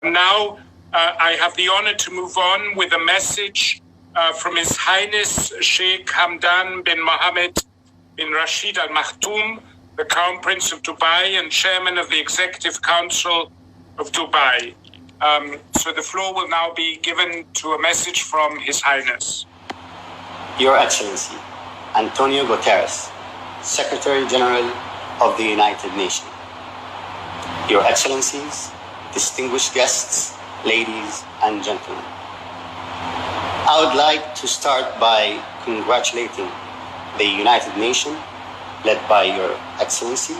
Now, I have the honor to move on with a message from His Highness Sheikh Hamdan bin Mohammed bin Rashid Al Maktoum, the Crown Prince of Dubai and Chairman of the Executive Council of Dubai. So the floor will now be given to a message from His Highness. Your Excellency, Antonio Guterres, Secretary General of the United Nations. Your Excellencies, distinguished guests, ladies and gentlemen. I would like to start by congratulating the United Nations, led by Your Excellency,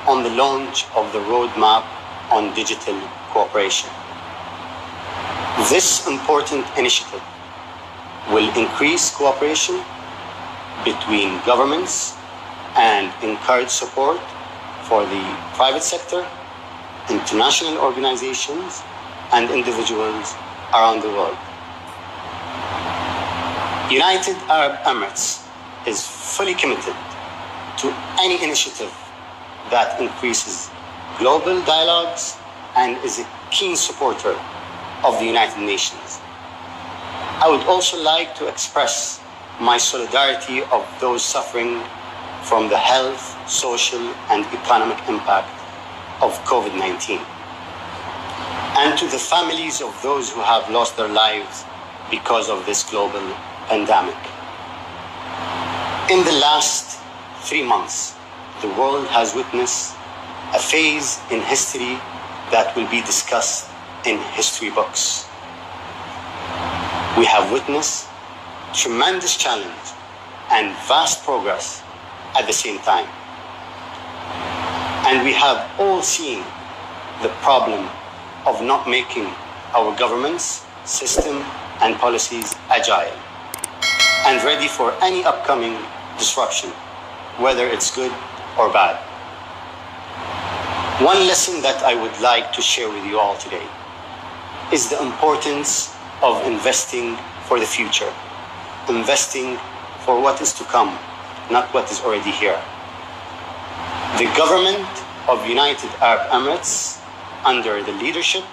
on the launch of the roadmap on digital cooperation. This important initiative will increase cooperation between governments and encourage support for the private sector, international organizations, and individuals around the world. United Arab Emirates is fully committed to any initiative that increases global dialogues and is a keen supporter of the United Nations. I would also like to express my solidarity of those suffering from the health, social, and economic impact of COVID-19, and to the families of those who have lost their lives because of this global pandemic. In the last 3 months, the world has witnessed a phase in history that will be discussed in history books. We have witnessed tremendous challenge and vast progress at the same time. And we have all seen the problem of not making our governments, system, and policies agile and ready for any upcoming disruption, whether it's good or bad. One lesson that I would like to share with you all today is the importance of investing for the future, investing for what is to come, not what is already here. The government of United Arab Emirates, under the leadership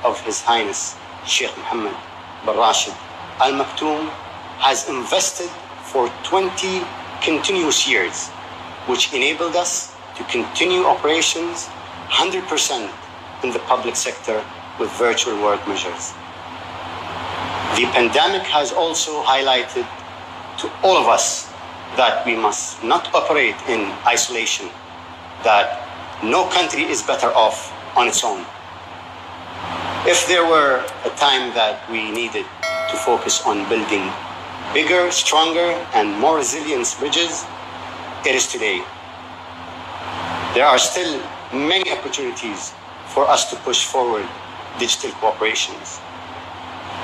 of His Highness Sheikh Mohammed bin Rashid Al Maktoum, has invested for 20 continuous years, which enabled us to continue operations 100% in the public sector with virtual work measures. The pandemic has also highlighted to all of us that we must not operate in isolation, that no country is better off on its own. If there were a time that we needed to focus on building bigger, stronger, and more resilient bridges, it is today. There are still many opportunities for us to push forward digital cooperations.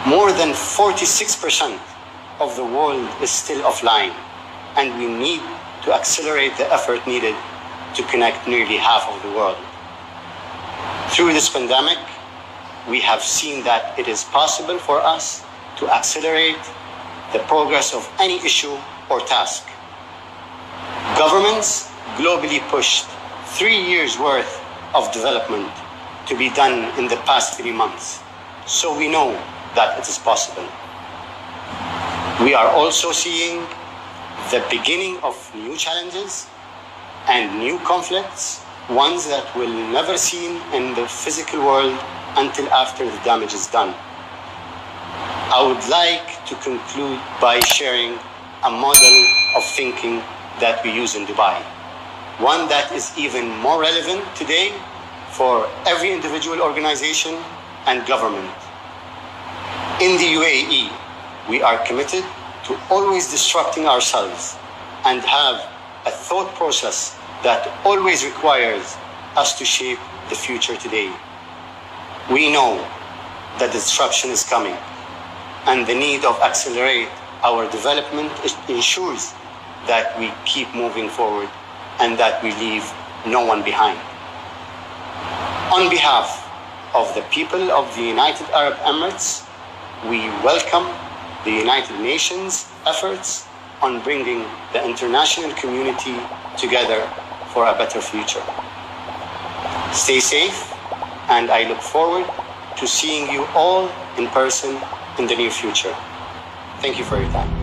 More than 46% of the world is still offline, and we need to accelerate the effort needed to connect nearly half of the world. Through this pandemic, we have seen that it is possible for us to accelerate the progress of any issue or task. Governments globally pushed 3 years' worth of development to be done in the past 3 months, so we know that it is possible. We are also seeing the beginning of new challenges and new conflicts, ones that we'll never seen in the physical world until after the damage is done. I would like to conclude by sharing a model of thinking that we use in Dubai, one that is even more relevant today for every individual organization and government. In the UAE, we are committed to always disrupting ourselves and have a thought process that always requires us to shape the future today. We know that disruption is coming, and the need of accelerate our development ensures that we keep moving forward and that we leave no one behind. On behalf of the people of the United Arab Emirates, we welcome the United Nations efforts on bringing the international community together for a better future. Stay safe, and I look forward to seeing you all in person in the near future. Thank you for your time.